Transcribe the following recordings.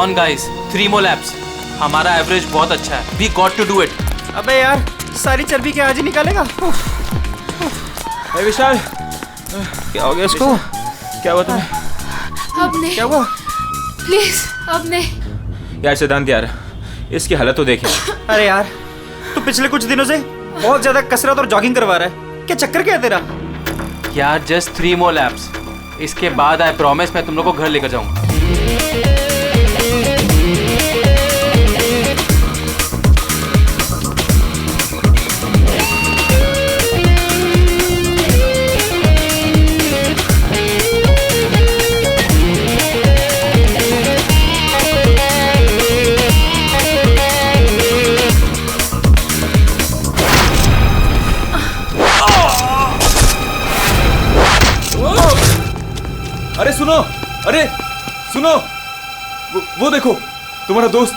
On guys, 3 more laps. हमारा average बहुत अच्छा है. We got to do it. अबे यार, सारी चर्बी क्या आज ही निकालेगा? विशाल, क्या हो गया इसको? क्या हुआ तुम्हें? अब नहीं. क्या हुआ? प्लीज अब नहीं. यार सिद्धांत यार, इसकी हालत तो देखे. अरे यार, तू पिछले कुछ दिनों से बहुत ज्यादा कसरत और जॉगिंग करवा रहा है. क्या चक्कर क्या है तेरा? यार जस्ट 3 more laps. इसके बाद आई प्रॉमिस मैं तुम लोग को घर लेकर जाऊंगा. अरे सुनो, अरे सुनो, वो देखो तुम्हारा दोस्त.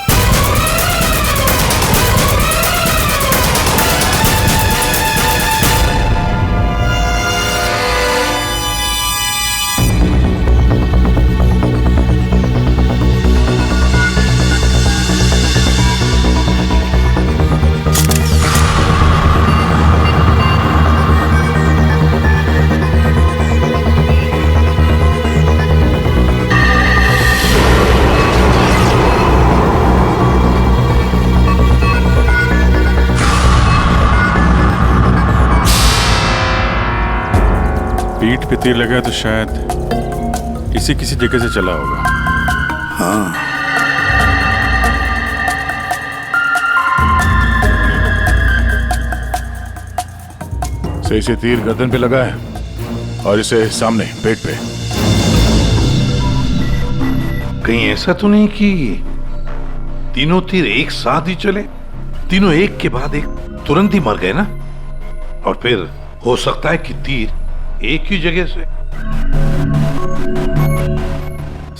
पीठ पे तीर लगा तो शायद इसी किसी जगह से चला होगा. हाँ. सही से तीर गर्दन पे लगा है और इसे सामने पेट पे. कहीं ऐसा तो नहीं कि तीनों तीर एक साथ ही चले? तीनों एक के बाद एक तुरंत ही मर गए ना? और फिर हो सकता है कि तीर एक ही जगह से.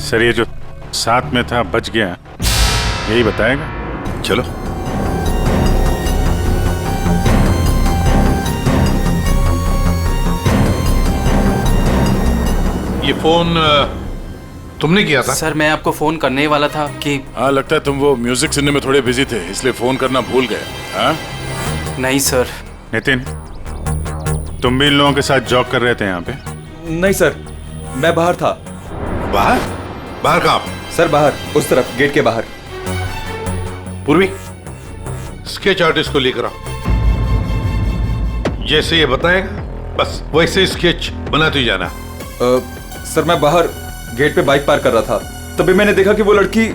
सर ये जो साथ में था बच गया, यही बताएगा. चलो. ये फोन तुमने किया था? सर मैं आपको फोन करने ही वाला था कि. हाँ, लगता है तुम वो म्यूजिक सुनने में थोड़े बिजी थे, इसलिए फोन करना भूल गए. हाँ? नहीं सर. नितिन, तुम भी इन लोगों के साथ जॉग कर रहे थे यहाँ पे? नहीं सर, मैं बाहर था. बाहर? बाहर कहाँ? सर बाहर, उस तरफ, गेट के बाहर. पूर्वी, स्केच आर्टिस्ट को लेकर आओ. जैसे ये बताएगा बस वैसे स्केच बनाते ही जाना. सर मैं बाहर गेट पे बाइक पार्क कर रहा था, तभी मैंने देखा कि वो लड़की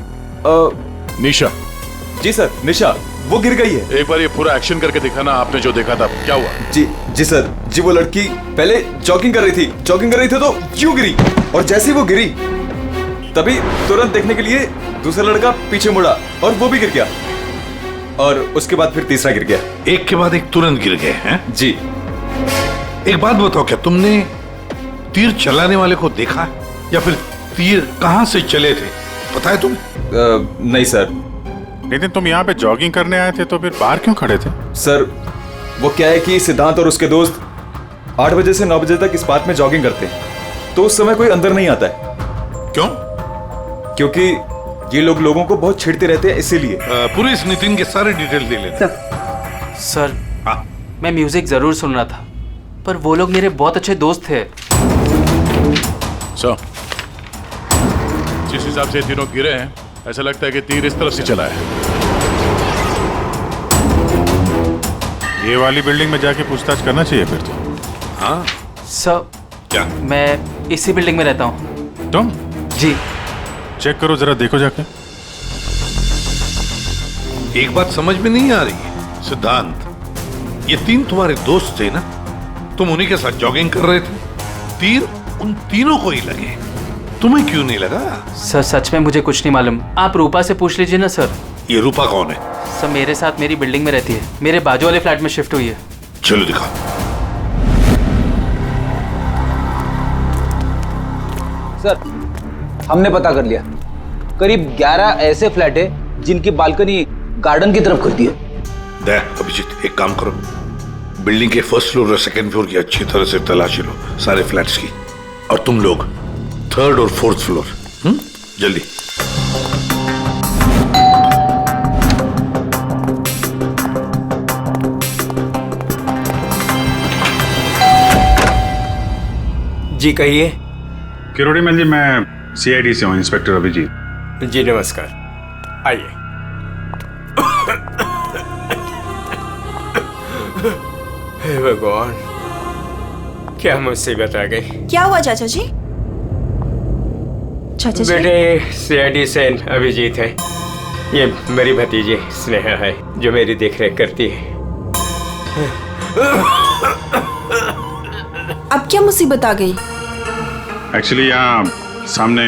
निशा. जी सर, निशा, वो गिर गई है. एक बार ये पूरा एक्शन करके दिखाना, आपने जो देखा था. क्या हुआ? जी सर, जी वो लड़की पहले जॉगिंग कर रही थी तो यूं गिरी, और जैसे ही वो गिरी तभी तुरंत देखने के लिए दूसरा लड़का पीछे मुड़ा और वो भी गिर गया, और उसके बाद फिर तीसरा गिर गया. एक के बाद एक तुरंत गिर गए हैं? जी. एक बात बताओ, क्या तुमने तीर चलाने वाले को देखा या फिर तीर कहां से चले थे, पता है तुम्हें? नहीं सर. नितिन, तुम यहाँ पे जॉगिंग करने आए थे तो फिर बाहर क्यों खड़े थे? सर वो क्या है कि सिद्धांत और उसके दोस्त 8 बजे से 9 बजे तक इस पार्क में जॉगिंग करते हैं, तो उस समय कोई अंदर नहीं आता है. क्यों? क्योंकि ये लोग लोगों को बहुत छेड़ते रहते हैं, इसीलिए. पूरे इस नितिन के सारे डिटेल दे लेना. सर हाँ. मैं म्यूजिक जरूर सुन रहा था, पर वो लोग मेरे बहुत अच्छे दोस्त थे. जिस हिसाब से तीनों गिरे हैं, ऐसा लगता है कि तीर इस तरफ से चला है. ये वाली बिल्डिंग में जाके पूछताछ करना चाहिए फिर तो. हाँ. सर क्या? मैं इसी बिल्डिंग में रहता हूँ. तुम? जी. चेक करो जरा, देखो जाके. एक बात समझ में नहीं आ रही है सिद्धांत, ये तीन तुम्हारे दोस्त थे ना, तुम उन्हीं के साथ जॉगिंग कर रहे थे, तीर उन तीनों को ही लगे, तुम्हें क्यों नहीं लगा? सर सच में मुझे कुछ नहीं मालूम, आप रूपा से पूछ लीजिए ना सर. ये रूपा कौन है? सर मेरे साथ मेरी बिल्डिंग में रहती है, मेरे बाजू वाले फ्लैट में शिफ्ट हुई है. चलो दिखाओ. सर हमने पता कर लिया, करीब 11 ऐसे फ्लैट है जिनकी बालकनी गार्डन की तरफ करती है. देख अभिजीत, एक काम करो, बिल्डिंग के फर्स्ट फ्लोर और सेकंड फ्लोर की अच्छी तरह से तलाशी लो, सारे फ्लैट्स की, और तुम लोग थर्ड और फोर्थ फ्लोर. जल्दी. जी कहिए। किरोड़ी मल जी, मैं सीआईडी से हूँ, इंस्पेक्टर अभिजीत। जी नमस्कार, आइए। हे भगवान, क्या मुसीबत आ गई। क्या हुआ चाचा जी? चाचा जी बेटे, सीआईडी से अभिजीत है। ये मेरी भतीजी स्नेहा है जो मेरी देखरेख करती है। अब क्या मुसीबत आ गई? एक्चुअली यहाँ सामने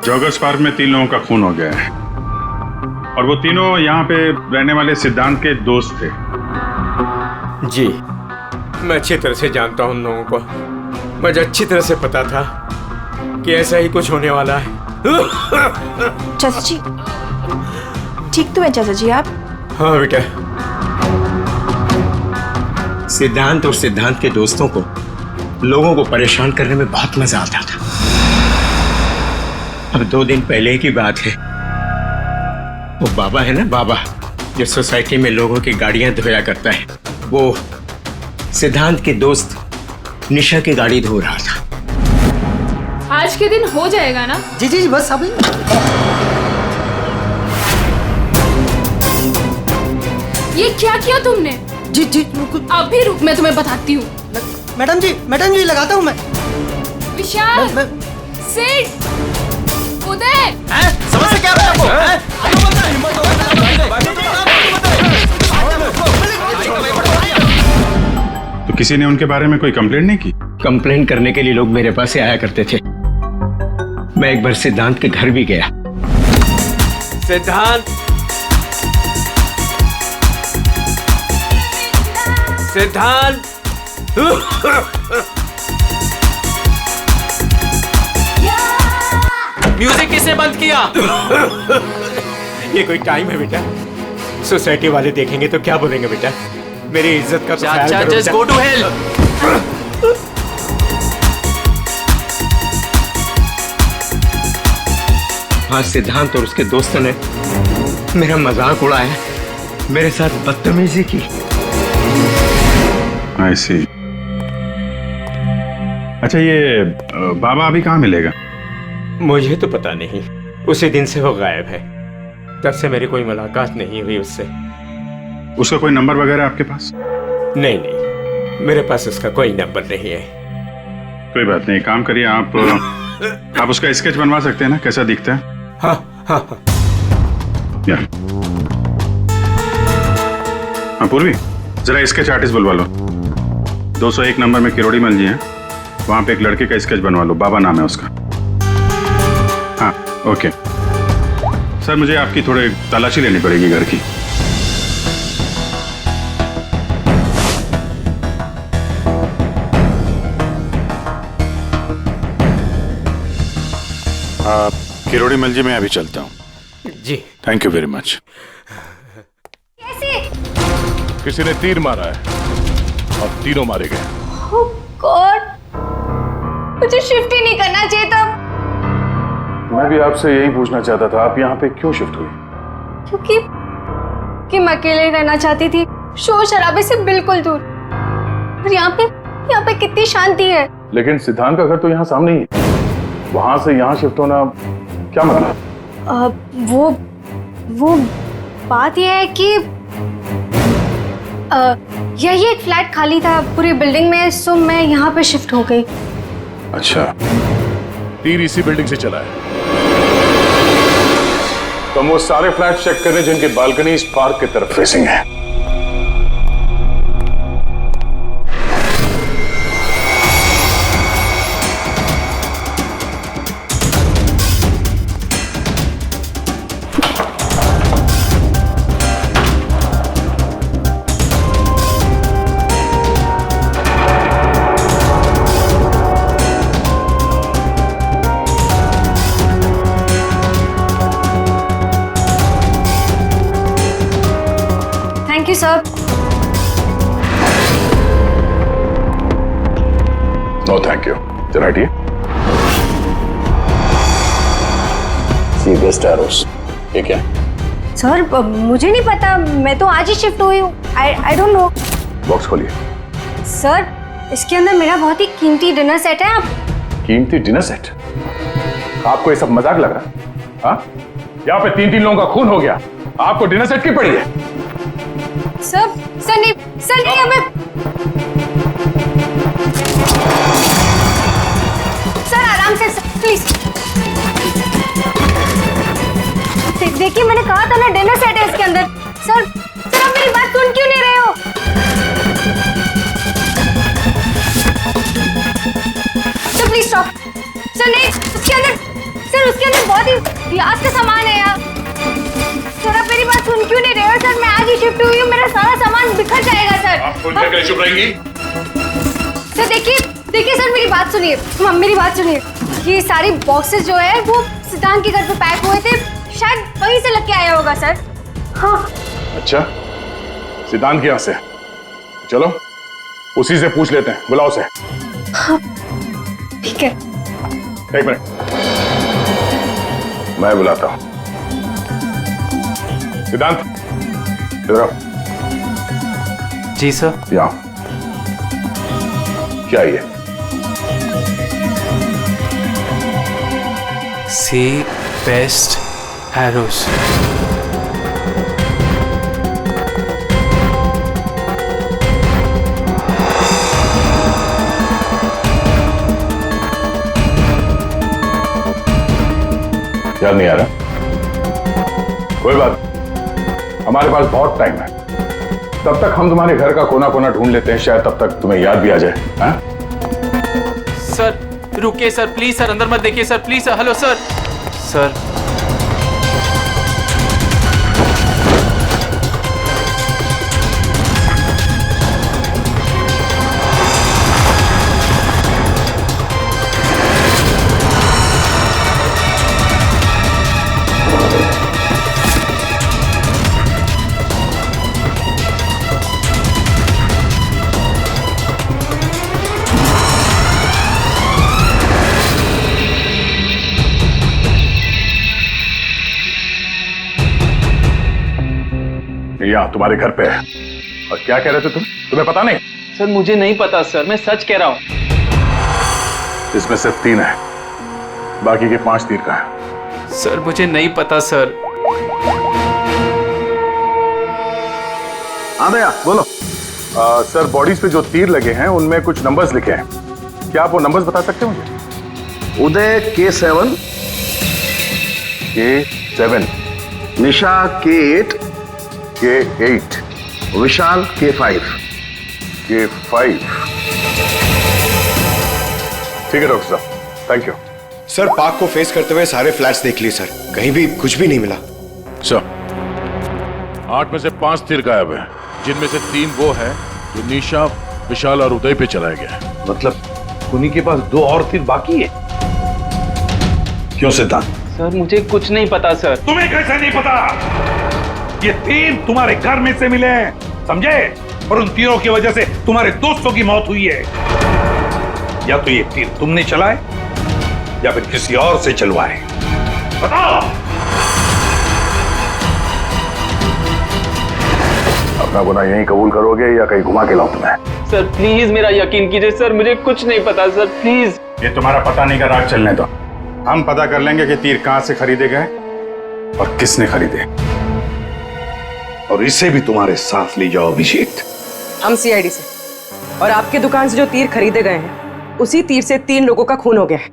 जॉगर्स पार्क में 3 लोगों का खून हो गया है, और वो तीनों यहाँ पे रहने वाले सिद्धांत के दोस्त थे। जी, मैं अच्छी तरह से जानता हूँ उन लोगों को। मुझे अच्छी तरह से पता था कि ऐसा ही कुछ होने वाला है। चाचा जी ठीक तो है चाचा जी आप? हाँ बेटा। सिद्धांत और सिद्धांत के दोस्तों को लोगों को परेशान करने में बहुत मजा आता था। अब 2 दिन पहले की बात है, वो बाबा है ना, बाबा जो सोसाइटी में लोगों की गाड़ियां धोया करता है, वो सिद्धांत के दोस्त निशा की गाड़ी धो रहा था। आज के दिन हो जाएगा ना? जी जी बस अभी। ये क्या किया तुमने? जी जी अभी रुक, मैं तुम्हें बताती हूँ। मैडम जी लगाता हूँ मैं। विशाल, सिड, उदय, समझ क्या तो किसी ने उनके बारे में कोई कंप्लेंट नहीं की? कंप्लेंट करने के लिए लोग मेरे पास से आया करते थे। मैं एक बार सिद्धांत के घर भी गया। सिद्धांत, सिद्धांत, म्यूजिक किसने बंद किया? ये कोई टाइम है बेटा? सोसाइटी वाले देखेंगे तो क्या बोलेंगे बेटा? मेरी इज्जत का तो ख्याल चाचा, करो जस्ट बेटा। Go to hell. हाँ, सिद्धांत और उसके दोस्तों ने मेरा मजाक उड़ाया, मेरे साथ बदतमीजी की। I see। अच्छा, ये बाबा अभी कहाँ मिलेगा? मुझे तो पता नहीं, उसी दिन से वो गायब है। तब से मेरी कोई मुलाकात नहीं हुई उससे। उसका कोई नंबर वगैरह आपके पास? नहीं नहीं, मेरे पास उसका कोई नंबर नहीं है। कोई बात नहीं, काम करिए, आप उसका स्केच बनवा सकते हैं ना, कैसा दिखता है? हाँ हाँ हाँ। या हाँ पूर्वी, जरा स्केच आर्टिस्ट बुलवा लो। 201 नंबर में किरोड़ी मल जी हैं, वहां पे एक लड़के का स्केच बनवा लो, बाबा नाम है उसका। हाँ ओके सर, मुझे आपकी थोड़ी तलाशी लेनी पड़ेगी घर की। किरोड़ी मल जी, मैं अभी चलता हूँ। जी थैंक यू वेरी मच। किसी ने तीर मारा है और तीनों मारे गए। Oh God, मुझे शिफ्ट ही नहीं करना चाहिए था। मैं भी आपसे यही पूछना चाहता था, आप यहाँ पे क्यों शिफ्ट हुई? क्योंकि मैं अकेले रहना चाहती थी, शोर शराबे से बिल्कुल दूर। और यहाँ पे कितनी शांति है। लेकिन सिद्धांत का घर तो यहाँ सामने ही है, वहां से यहाँ शिफ्ट होना क्या मतलब? वो बात यह है कि यही एक फ्लैट खाली था पूरी बिल्डिंग में, सो मैं यहाँ पे शिफ्ट हो गई। अच्छा, तीर इसी बिल्डिंग से चला है। तो हम वो सारे फ्लैट चेक कर रहे हैं जिनकी बालकनी इस पार्क की तरफ फेसिंग है। Thank you sir. No thank you, चल हटिए। सी बेस्ट एरोस, ये क्या? सर मुझे नहीं पता, मैं तो आज ही शिफ्ट हुई हूँ। I don't know. बॉक्स खोलिए। सर इसके अंदर मेरा बहुत ही कीमती डिनर सेट है। आप कीमती डिनर सेट? आपको ये सब मजाक लग रहा है? हाँ, यहाँ पे 3-3 लोगों का खून हो गया, आपको डिनर सेट की पड़ी है? सर नहीं हमें सर आराम से प्लीज। देखिए मैंने कहा था ना डिनर सेट है इसके अंदर। सर आप मेरी बात सुन क्यों नहीं रहे हो? Sir please stop. सर नहीं, उसके अंदर बहुत ही क्लास का सामान है यार। सर आप मेरी बात सुन क्यों नहीं रहे हो? सर मैं आज ही शिफ्ट हुई हूँ, मेरा सारा सामान बिखर जाएगा सर। आप फुल करके चुप रहेंगी? सर देखिए सर मेरी बात सुनिए, मेरी बात सुनिए। ये सारी बॉक्सेस जो है वो सिद्धांत के घर पे पैक हुए थे, शायद वहीं से लग के आया होगा सर। हाँ। अच्छा, सिद्धांत के यहाँ से? चलो उसी से पूछ लेते हैं, बुलाओ उसे। हाँ ठीक है। एक मिनट, मैं बुलाता हूँ। सिद्धांत इधर आओ। जी सर। यहाँ क्या ये? सी बेस्ट एरोस। याद नहीं आ रहा? कोई बात, हमारे पास बहुत टाइम है। तब तक हम तुम्हारे घर का कोना कोना ढूंढ लेते हैं, शायद तब तक तुम्हें याद भी आ जाए। हाँ? सर रुकिए सर, प्लीज सर, अंदर मत देखिए sir, please sir. Hello sir. Sir यहाँ तुम्हारे घर पे है। और क्या कह रहे थे तुम? तुम्हें पता नहीं? सर मुझे नहीं पता सर, मैं सच कह रहा हूँ। इसमें सिर्फ 3 है, बाकी के 5 तीर का है। सर मुझे नहीं पता सर। हाँ भैया बोलो। सर बॉडीज पे जो तीर लगे हैं उनमें कुछ नंबर्स लिखे हैं, क्या आप वो नंबर्स बता सकते हो मुझे? उदय K7, K7, निशा K8, K8, विशाल K5। K5। ठीक है डॉक्टर साहब, थैंक यू। सर पार्क को फेस करते हुए सारे फ्लैट्स देख लिए सर, कहीं भी कुछ भी नहीं मिला। सर 8 में से 5 तीर गायब है, जिनमें से 3 वो है जो निशा, विशाल और उदय पे चलाया गया है। मतलब उन्हीं के पास 2 और तीर बाकी है। क्यों सिद्धांत? सर मुझे कुछ नहीं पता सर। तुम्हें कैसे नहीं पता? ये तीर तुम्हारे घर में से मिले हैं, समझे? और उन तीरों की वजह से तुम्हारे दोस्तों की मौत हुई है। या तो ये तीर तुमने चलाए या फिर किसी और से चलवाए, बताओ। अपना गुनाह यहीं कबूल करोगे या कहीं घुमा के लाऊं तुम्हें? सर प्लीज मेरा यकीन कीजिए सर, मुझे कुछ नहीं पता सर, प्लीज। ये तुम्हारा पता नहीं का राज चलने दो, हम पता कर लेंगे कि तीर कहां से खरीदे गए और किसने खरीदे। और इसे भी तुम्हारे साथ ले जाओ अभिषेक। हम सीआईडी से, और आपके दुकान से जो तीर खरीदे गए हैं उसी तीर से 3 लोगों का खून हो गया है।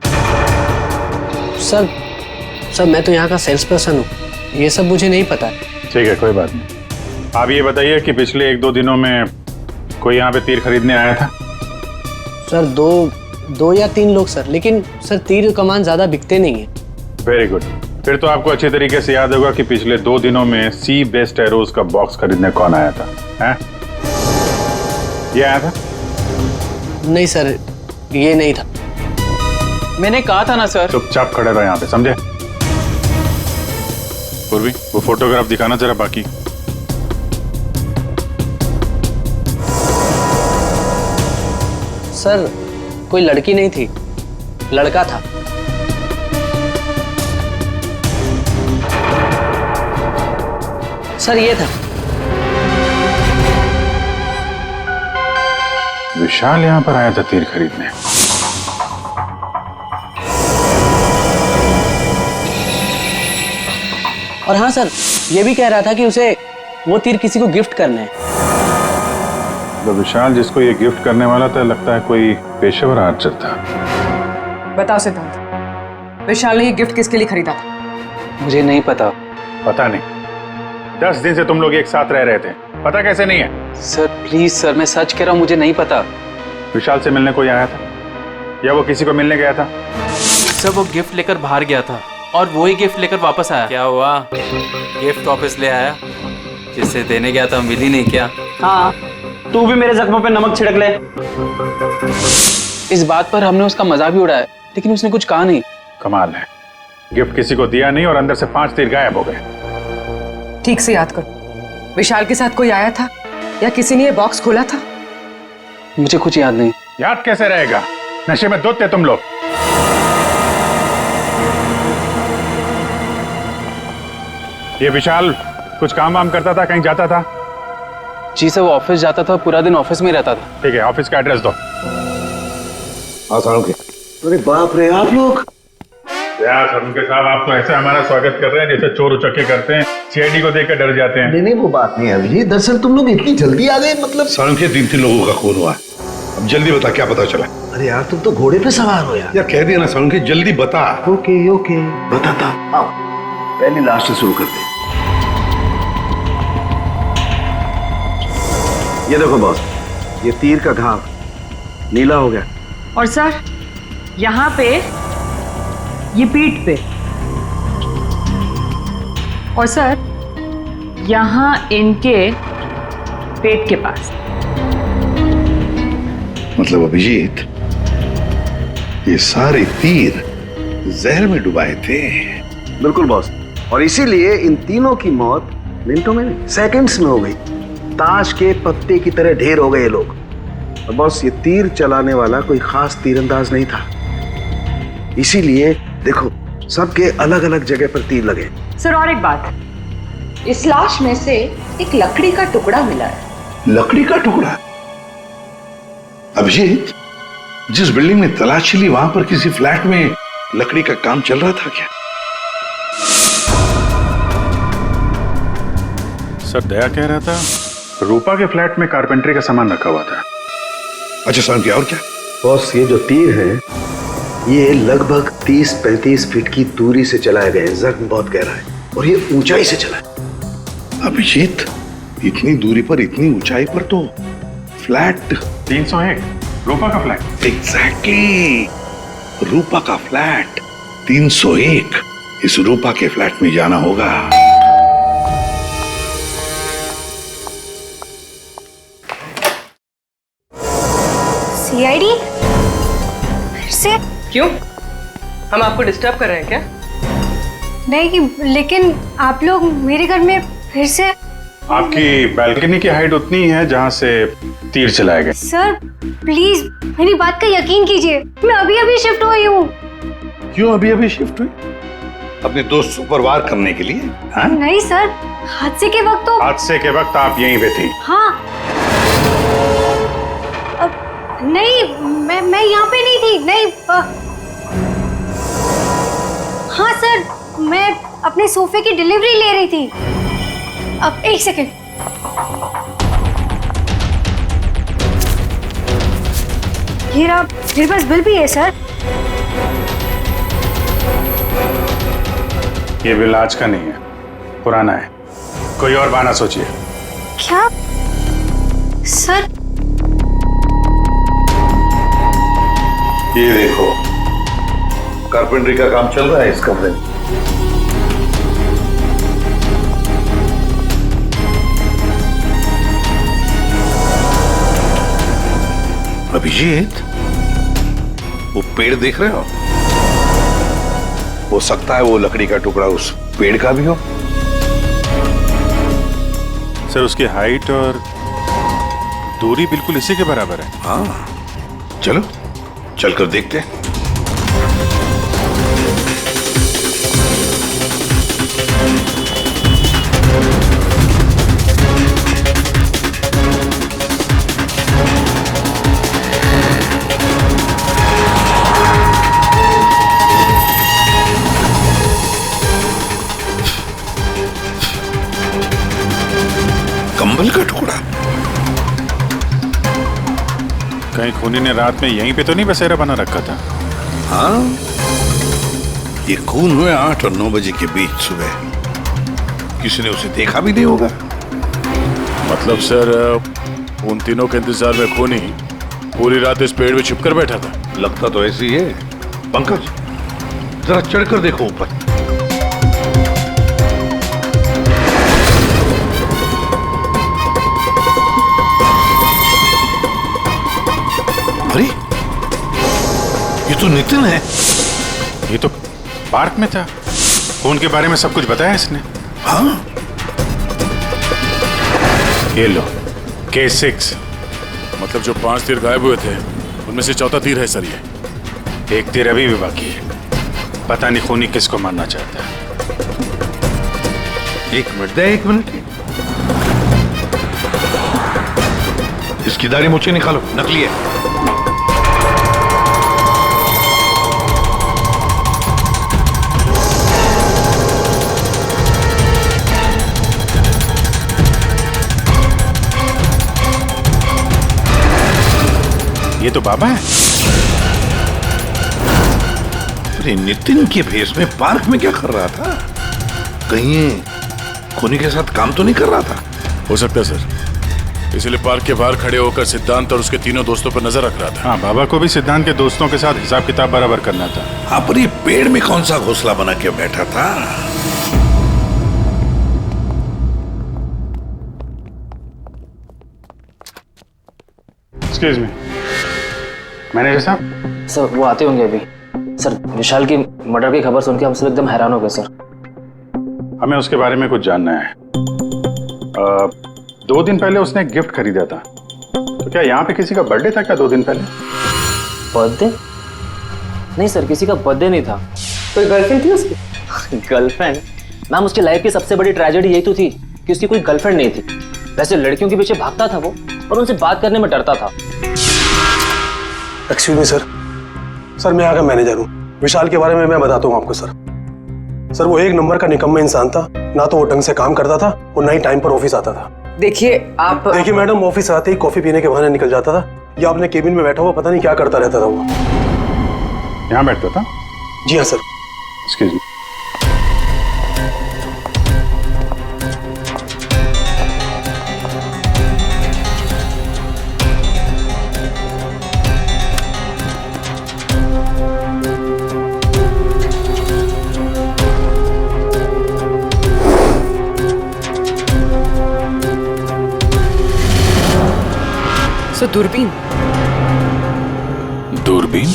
सर मैं तो यहाँ का सेल्स पर्सन हूँ, ये सब मुझे नहीं पता। ठीक है कोई बात नहीं। आप ये बताइए कि पिछले 1-2 दिनों में कोई यहाँ पे तीर खरीदने आया था? सर 2 या 3 लोग सर, लेकिन सर तीर कमान ज्यादा बिकते नहीं है। वेरी गुड, फिर तो आपको अच्छे तरीके से याद होगा कि पिछले 2 दिनों में सी बेस्ट एरोज का बॉक्स खरीदने कौन आया था? हैं? ये आया था? नहीं सर, ये नहीं था। मैंने कहा था ना सर। चुपचाप खड़े रहो यहाँ पे, समझे? पूर्वी वो फोटोग्राफ दिखाना जरा बाकी। सर कोई लड़की नहीं थी, लड़का था। सर ये था। विशाल यहाँ पर आया था तीर खरीदने। और हाँ सर, ये भी कह रहा था कि उसे वो तीर किसी को गिफ्ट करने हैं। तो विशाल जिसको ये गिफ्ट करने वाला था, लगता है कोई पेशेवर आर्चर था। बताओ सिद्धांत, विशाल ने ये गिफ्ट किसके लिए खरीदा था? मुझे नहीं पता। पता नहीं? 10 दिन से तुम लोग एक साथ रह रहे थे, पता कैसे नहीं है? सर प्लीज सर, मैं सच कह रहा हूँ, मुझे नहीं पता। विशाल से मिलने कोई आया था या वो किसी को मिलने गया था? सर वो गिफ्ट लेकर बाहर गया था और वो ही गिफ्ट लेकर वापस आया। क्या हुआ, गिफ्ट वापस ले आया? जिसे देने गया था मिली नहीं क्या? हाँ, तू भी मेरे जख्मों पे नमक छिड़क ले। इस बात पर हमने उसका मजाक भी उड़ाया, लेकिन उसने कुछ कहा नहीं। कमाल है, गिफ्ट किसी को दिया नहीं और अंदर से 5 तीर गायब हो गए। ठीक से याद करो, विशाल के साथ कोई आया था या किसी ने ये बॉक्स खोला था? मुझे कुछ याद नहीं। याद कैसे रहेगा, नशे में धुत थे तुम लोग। ये विशाल कुछ काम वाम करता था, कहीं जाता था? जी सर, वो ऑफिस जाता था, पूरा दिन ऑफिस में रहता था। ठीक है, ऑफिस का एड्रेस दो। अरे बाप रे, आप लोग उनके साहब, आप तो ऐसे हमारा स्वागत कर रहे हैं जैसे चोर उचक्के करते हैं, सीआईडी को देखकर डर जाते हैं। नहीं, वो बात नहीं है अभी। दरअसल तुम लोग इतनी जल्दी आ गए, मतलब सालुंखे 3 लोगों का खून हुआ है। अब जल्दी बता, क्या पता चला? अरे यार, तुम तो घोड़े पे सवार हो यार। कह दिया ना सालुंखे, जल्दी बता। ओके बताता। आओ पहले लास्ट से शुरू करते हैं। ये देखो बॉस, ये तीर का घाव नीला हो गया। और सर यहाँ पे, ये पीठ पे, और सर यहाँ इनके पेट के पास। मतलब अभिजीत, ये सारे तीर जहर में डुबाए थे। बिल्कुल बॉस, और इसीलिए इन तीनों की मौत मिनटों में नहीं, सेकंड्स में हो गई। ताश के पत्ते की तरह ढेर हो गए लोग। और बॉस, ये तीर चलाने वाला कोई खास तीरंदाज नहीं था, इसीलिए देखो सबके अलग अलग जगह पर तीर लगे। सर और एक बात, इस लाश में से एक लकड़ी का टुकड़ा मिला है। लकड़ी का टुकड़ा? अभिजीत, जिस बिल्डिंग में तलाशी ली, वहां पर किसी फ्लैट में लकड़ी का काम चल रहा था क्या? सर दया कह रहा था रूपा के फ्लैट में कारपेंटरी का सामान रखा हुआ था। अच्छा साहब, क्या और क्या? बॉस, ये जो तीर है ये लगभग 30-35 फीट की दूरी से चलाए गए हैं। जख्म बहुत गहरा है और ये ऊंचाई से चला है। अभिजीत, इतनी दूरी पर, इतनी ऊंचाई पर तो फ्लैट 301 रूपा का फ्लैट। एग्जैक्टली, रूपा का फ्लैट 301। इस रूपा के फ्लैट में जाना होगा। सीआईडी? फिर से? क्यों, हम आपको डिस्टर्ब कर रहे हैं क्या? नहीं, लेकिन आप लोग मेरे घर में फिर से। आपकी बैल्कनी की हाइट उतनी है जहां से तीर चलाए गए। सर प्लीज मेरी बात का यकीन कीजिए, मैं अभी अभी शिफ्ट हुई हूँ। क्यों अभी अभी शिफ्ट हुई? अपने दोस्त को परवार करने के लिए? हाँ? नहीं सर, हादसे के वक्त तो। हादसे के वक्त आप यहीं पे थी? हाँ। नहीं, मैं यहाँ पे नहीं थी। नहीं। हाँ सर, मैं अपने सोफे की डिलीवरी ले रही थी। अब एक सेकेंड। ये रहा, मेरे पास बिल भी है सर। ये बिल आज का नहीं है, पुराना है। कोई और बहाना सोचिए। क्या सर? ये देखो, कारपेंटरी का काम चल रहा है इस कमरे में। अभिजीत, वो पेड़ देख रहे हो? हो सकता है वो लकड़ी का टुकड़ा उस पेड़ का भी हो। सर उसकी हाइट और दूरी बिल्कुल इसी के बराबर है। हाँ, चलो चलकर देखते हैं। कहीं खूनी ने रात में यहीं पे तो नहीं बसेरा बना रखा था? हाँ, ये खून हुए 8 और 9 बजे के बीच सुबह। किसी ने उसे देखा भी नहीं होगा। मतलब सर उन तीनों के इंतजार में खूनी पूरी रात इस पेड़ में छिपकर बैठा था? लगता तो ऐसी है। पंकज, जरा चढ़कर देखो ऊपर। अरे, ये तो नितिन है। ये तो पार्क में था। खून के बारे में सब कुछ बताया इसने। हाँ, ये लो K6। मतलब जो 5 तीर गायब हुए थे उनमें से चौथा तीर है सर ये। एक तीर अभी भी बाकी है। पता नहीं खूनी किसको मारना चाहता है। एक मिनट दे, 1 मिनट। इसकी दाढ़ी मूछें निकालो, नकली है। ये तो बाबा है। अरे नितिन के भेष में पार्क में क्या कर रहा था? कहीं ये खूनी के साथ काम तो नहीं कर रहा था? हो सकता है सर, इसलिए पार्क के बाहर खड़े होकर सिद्धांत और उसके तीनों दोस्तों पर नजर रख रहा था। हाँ, बाबा को भी सिद्धांत के दोस्तों के साथ हिसाब किताब बराबर करना था। हाँ, पर ये पेड़ में कौन सा घोंसला बना के बैठा था? एक्सक्यूज मी, मैनेजर साहब। सर वो आते होंगे अभी। सर विशाल की मर्डर की खबर सुन के हम सब एकदम हैरान हो गए सर। हमें उसके बारे में कुछ जानना है। 2 दिन पहले उसने एक गिफ्ट खरीदा था, तो क्या यहाँ पे किसी का बर्थडे था क्या 2 दिन पहले? बर्थडे? नहीं सर, किसी का बर्थडे नहीं था। कोई गर्लफ्रेंड थी उसकी? गर्लफ्रेंड? मैम, उसकी लाइफ की सबसे बड़ी ट्रेजेडी यही तो थी कि उसकी कोई गर्लफ्रेंड नहीं थी। वैसे लड़कियों के पीछे भागता था वो, और उनसे बात करने में डरता था। Excuse me sir. सर मैं यहाँ का मैनेजर हूँ। विशाल के बारे में मैं बताता हूँ आपको सर। सर वो 1 नंबर का निकम्मा इंसान था। ना तो वो ढंग से काम करता था और ना ही टाइम पर ऑफिस आता था। देखिए मैडम, ऑफिस आते ही कॉफी पीने के बहाने निकल जाता था या अपने केबिन में बैठा हुआ पता नहीं क्या करता रहता था वो। यहाँ बैठता था? जी हाँ सर। Excuse me. सो दूरबीन? दूरबीन?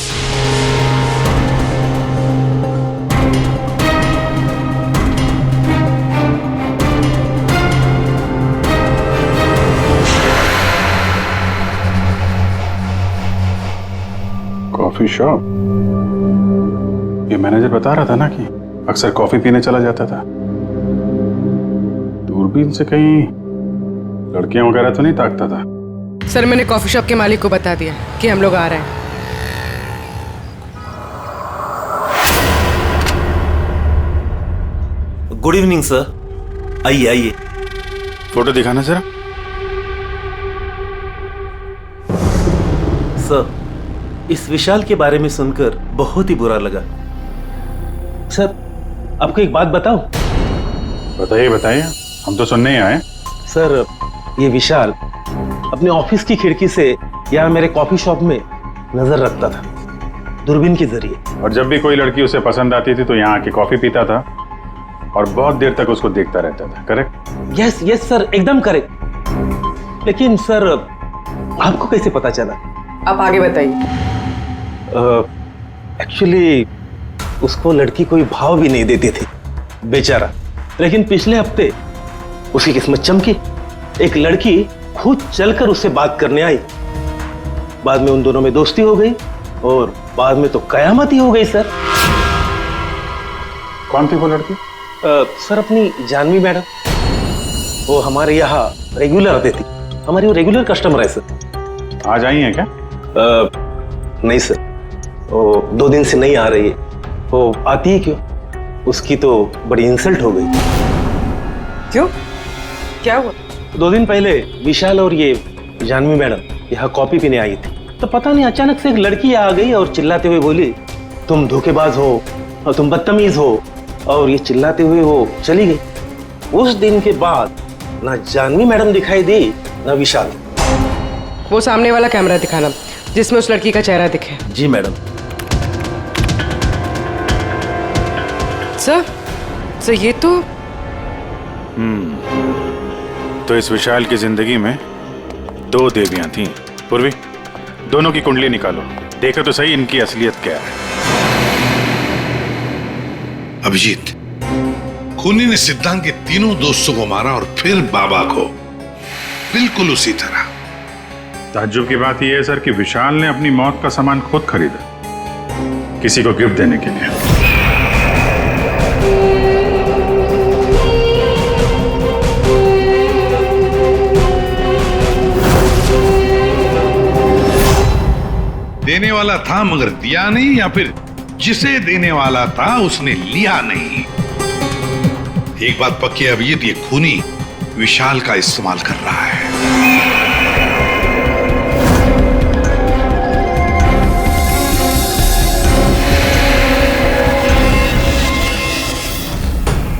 Coffee shop? ये मैनेजर बता रहा था ना कि अक्सर कॉफी पीने चला जाता था। दूरबीन से कहीं लड़कियां वगैरह तो नहीं ताकता था? सर मैंने कॉफी शॉप के मालिक को बता दिया कि हम लोग आ रहे हैं। Good evening sir. आइए आइए। फोटो दिखाना जरा। सर इस विशाल के बारे में सुनकर बहुत ही बुरा लगा। सर आपको एक बात बताऊं? बताइए बताइए, हम तो सुनने ही आए। सर ये विशाल अपने ऑफिस की खिड़की से यहाँ मेरे कॉफी शॉप में नजर रखता था, दूरबीन के जरिए। और जब भी कोई लड़की उसे पसंद आती थी तो यहाँ आके कॉफी पीता था और बहुत देर तक उसको देखता रहता था। करेक्ट? यस यस सर, एकदम करेक्ट। लेकिन सर आपको कैसे पता चला? आप आगे बताइए। एक्चुअली उसको लड़की कोई भाव भी नहीं देती थी बेचारा। लेकिन पिछले हफ्ते उसकी किस्मत चमकी। एक लड़की खुद चलकर उससे बात करने आई। बाद में उन दोनों में दोस्ती हो गई और बाद में तो कयामत ही हो गई सर। कौन थी वो लड़की? सर अपनी जानवी मैडम। वो हमारे यहाँ रेगुलर आती थी, हमारी वो रेगुलर कस्टमर है सर। आज आई है क्या? नहीं सर, वो 2 दिन से नहीं आ रही है। वो आती ही क्यों? उसकी तो बड़ी इंसल्ट हो गई। क्यों? क्या हुआ? 2 दिन पहले विशाल और ये जानवी मैडम यहाँ कॉफी पीने आई थी। तो पता नहीं अचानक से एक लड़की आ गई और चिल्लाते हुए बोली, तुम धोखेबाज हो और तुम बदतमीज हो, और ये चिल्लाते हुए वो चली गई। उस दिन के बाद ना जानवी मैडम दिखाई दी ना विशाल। वो सामने वाला कैमरा दिखाना जिसमें उस लड़की का चेहरा दिखे। जी मैडम। सर ये तो इस विशाल की जिंदगी में 2 देवियां थीं। पूर्वी, दोनों की कुंडली निकालो, देखो तो सही इनकी असलियत क्या है। अभिजीत, खूनी ने सिद्धांत के तीनों दोस्तों को मारा और फिर बाबा को, बिल्कुल उसी तरह। ताज्जुब की बात यह है सर कि विशाल ने अपनी मौत का सामान खुद खरीदा, किसी को गिफ्ट देने के लिए। देने वाला था मगर दिया नहीं, या फिर जिसे देने वाला था उसने लिया नहीं। एक बात पक्की है अभिजीत, ये खूनी विशाल का इस्तेमाल कर रहा है।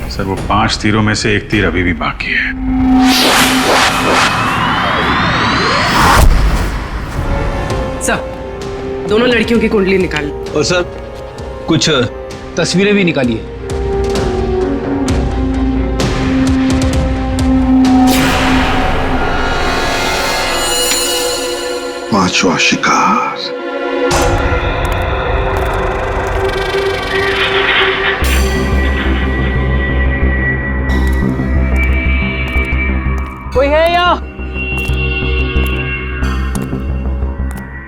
सर वो 5 तीरों में से 1 तीर अभी भी बाकी है। सर दोनों लड़कियों की कुंडली निकाली। और सर कुछ तस्वीरें भी निकाली है। पांचवा शिकार। कोई है यहाँ?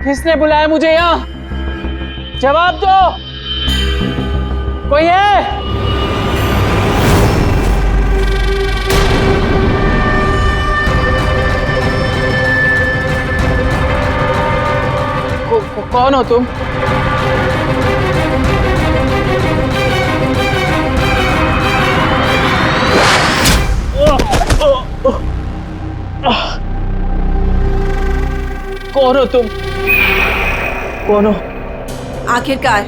किसने बुलाया मुझे यहाँ? जवाब दो। कोई है? कौन हो तुम? कौन हो तुम? कौन हो? आखिरकार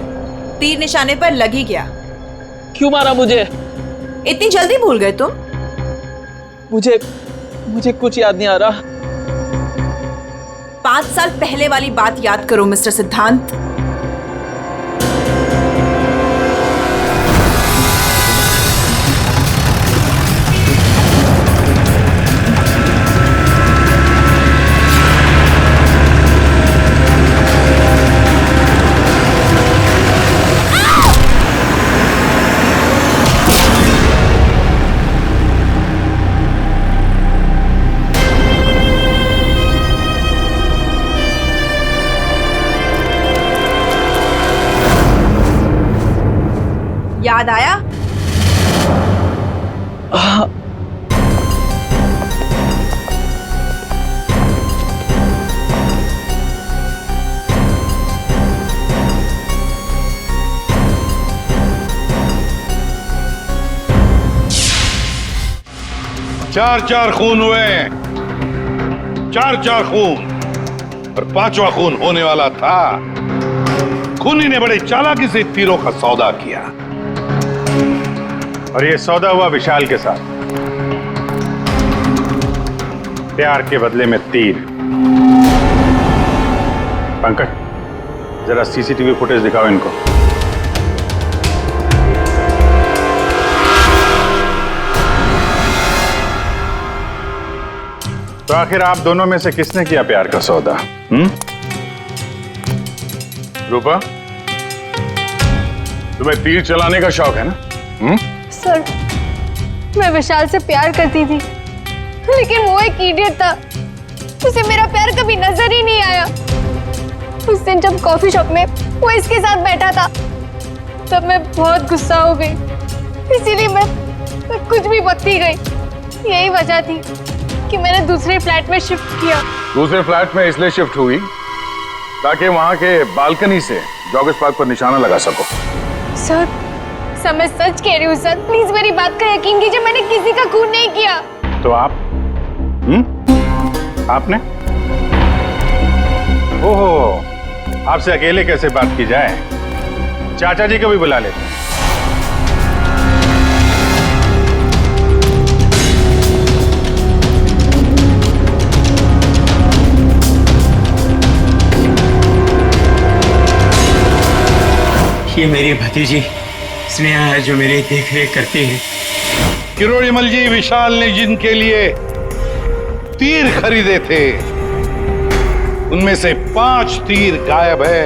तीर निशाने पर लग ही गया। क्यों मारा मुझे? इतनी जल्दी भूल गए तुम? मुझे कुछ याद नहीं आ रहा। 5 साल पहले वाली बात याद करो मिस्टर सिद्धांत। याद आया? चार खून हुए, 4 खून, और 5वां खून होने वाला था। खूनी ने बड़े चालाकी से तीरों का सौदा किया, और ये सौदा हुआ विशाल के साथ। प्यार के बदले में तीर। पंकज, जरा सीसीटीवी फुटेज दिखाओ इनको। तो आखिर आप दोनों में से किसने किया प्यार का सौदा? रूपा, तुम्हें तीर चलाने का शौक है ना? सर, मैं विशाल से प्यार करती थी, लेकिन वो एक इडियट था। उसे मेरा प्यार कभी नजर ही नहीं आया। उस दिन जब कॉफी शॉप में वो इसके साथ बैठा था, तब मैं बहुत गुस्सा हो गई। इसीलिए मैं कुछ भी बकती गई। यही वजह थी कि मैंने दूसरे फ्लैट में शिफ्ट किया। दूसरे फ्लैट में इसलिए शिफ्ट हुई ताकि वहां के बालकनी से जॉगर्स पार्क पर निशाना लगा सको। सर, मैं सच कह रही हूँ सर, प्लीज मेरी बात का यकीन कीजिए। मैंने किसी का खून नहीं किया। तो आप? आपने? ओहो, आपसे अकेले कैसे बात की जाए? चाचा जी को भी बुला लेते हैं। ये मेरी भतीजी स्नेहा है जो मेरी देख रेख करती है। किरोड़ीमल जी, विशाल ने जिनके लिए तीर खरीदे थे उनमें से 5 तीर गायब है,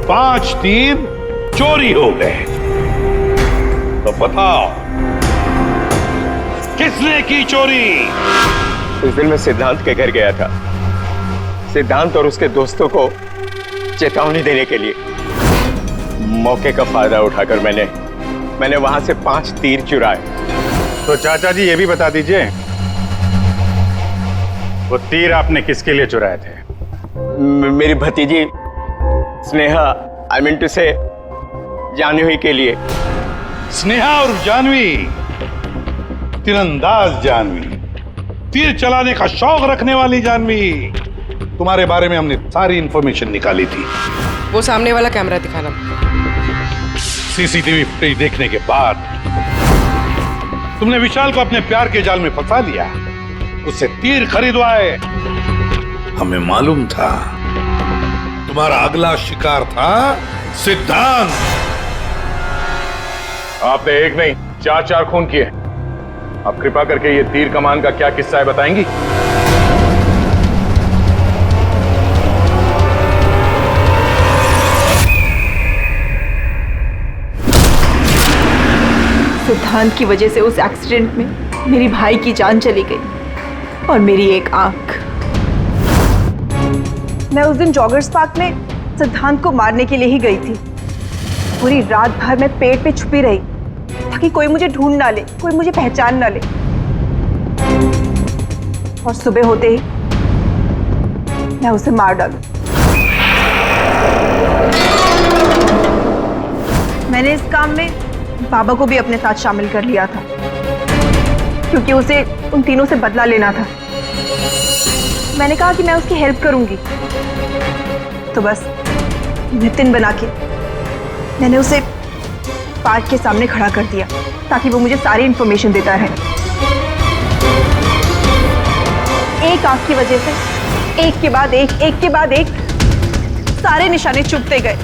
5 तीर चोरी हो गए। तो बताओ किसने की चोरी? उस दिन मैं सिद्धांत के घर गया था, सिद्धांत और उसके दोस्तों को चेतावनी देने के लिए। मौके का फायदा उठाकर मैंने वहां से 5 तीर चुराए। तो चाचा जी ये भी बता दीजिए, वो तीर आपने किसके लिए चुराए थे? मेरी भतीजी स्नेहा, आई मीन टू से जानवी के लिए। स्नेहा और जानवी, तीरंदाज जानवी, तीर चलाने का शौक रखने वाली जानवी, तुम्हारे बारे में हमने सारी इंफॉर्मेशन निकाली थी। वो सामने वाला कैमरा दिखाना। सीसीटीवी फुटेज देखने के बाद तुमने विशाल को अपने प्यार के जाल में फंसा लिया, उससे तीर खरीदवाए। हमें मालूम था तुम्हारा अगला शिकार था सिद्धांत। आपने एक नहीं 4 खून किए। आप कृपा करके ये तीर कमान का क्या किस्सा है बताएंगी? सिद्धांत की वजह से उस एक्सीडेंट में मेरी भाई की जान चली गई और मेरी एक आंख। मैं उस दिन जॉगर्स पार्क में सिद्धांत को मारने के लिए ही गई थी। पूरी रात भर मैं पेड़ पे छुपी रही ताकि कोई मुझे ढूंढ ना ले, कोई मुझे पहचान ना ले। और सुबह होते ही मैं उसे मार डालूं। मैंने इस काम में बाबा को भी अपने साथ शामिल कर लिया था क्योंकि उसे उन तीनों से बदला लेना था। मैंने कहा कि मैं उसकी हेल्प करूंगी, तो बस नितिन बना के मैंने उसे पार्क के सामने खड़ा कर दिया ताकि वो मुझे सारी इंफॉर्मेशन देता रहे। एक आंख की वजह से एक के बाद एक सारे निशाने चुभते गए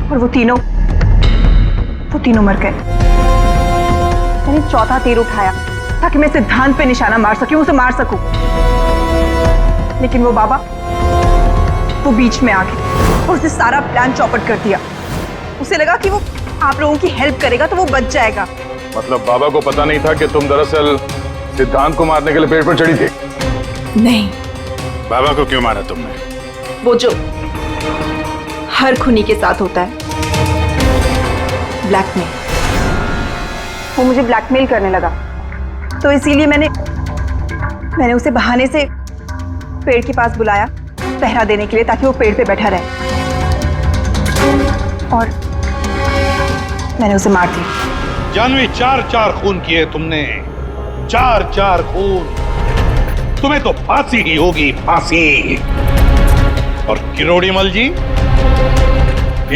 और वो तीनों मर गए। मैंने चौथा तीर उठाया ताकि मैं सिद्धांत पे निशाना मार सकूं, उसे मार सकूं। लेकिन वो बाबा वो बीच में आ गए और उसने सारा प्लान चौपट कर दिया। उसे लगा कि वो आप लोगों की हेल्प करेगा तो वो बच जाएगा। मतलब बाबा को पता नहीं था कि तुम दरअसल सिद्धांत को मारने के लिए पेड़ पर चढ़ी थी? नहीं। बाबा को क्यों मारा तुमने? वो जो हर खूनी के साथ होता है, ब्लैकमेल। वो मुझे ब्लैकमेल करने लगा, तो इसीलिए मैंने उसे बहाने से पेड़ के पास बुलाया पहरा देने के लिए ताकि वो पेड़ पे बैठा रहे, और मैंने उसे मार दिया। जानवी, 4 खून किए तुमने, 4 खून। तुम्हें तो फांसी ही होगी, फांसी। और किरोड़ीमल जी,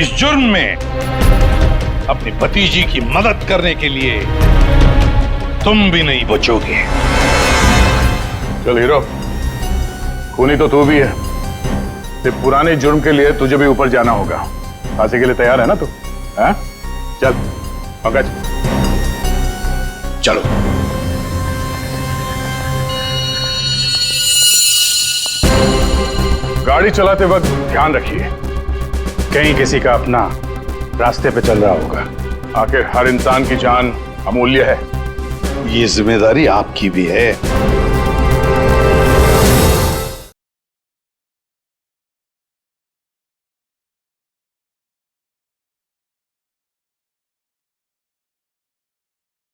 इस जुर्म में अपनी भतीजी की मदद करने के लिए तुम भी नहीं बचोगे। चल हीरो, खूनी तो तू भी है, सिर्फ पुराने जुर्म के लिए तुझे भी ऊपर जाना होगा। फांसी के लिए तैयार है ना तू? हाँ? चल पंकज, चलो। गाड़ी चलाते वक्त ध्यान रखिए, कहीं किसी का अपना रास्ते पे चल रहा होगा। आखिर हर इंसान की जान अमूल्य है। ये जिम्मेदारी आपकी भी है।